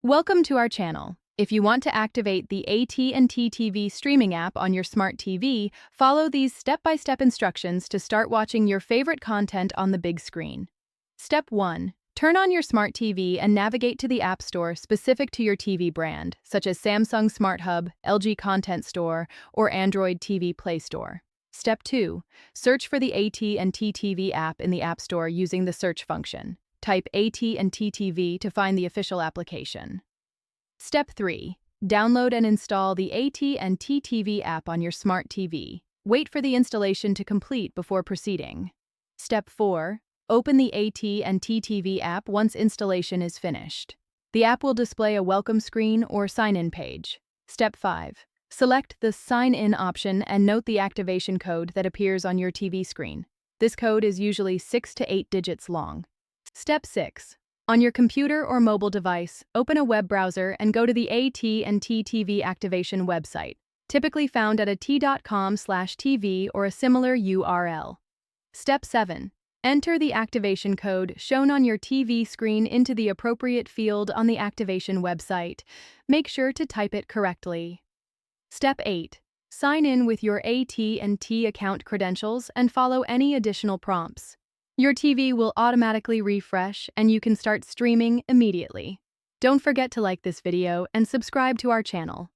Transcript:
Welcome to our channel. If you want to activate the AT&T TV streaming app on your smart TV, follow these step-by-step instructions to start watching your favorite content on the big screen. Step 1. Turn on your smart TV and navigate to the App Store specific to your TV brand, such as Samsung Smart Hub, LG Content Store, or Android TV Play Store. Step 2. Search for the AT&T TV app in the App Store using the search function. Type AT&T TV to find the official application. Step 3. Download and install the AT&T TV app on your smart TV. Wait for the installation to complete before proceeding. Step 4. Open the AT&T TV app once installation is finished. The app will display a welcome screen or sign-in page. Step 5. Select the Sign In option and note the activation code that appears on your TV screen. This code is usually 6 to 8 digits long. Step 6. On your computer or mobile device, open a web browser and go to the AT&T TV activation website, typically found at at.com/TV or a similar URL. Step 7. Enter the activation code shown on your TV screen into the appropriate field on the activation website. Make sure to type it correctly. Step 8. Sign in with your AT&T account credentials and follow any additional prompts. Your TV will automatically refresh and you can start streaming immediately. Don't forget to like this video and subscribe to our channel.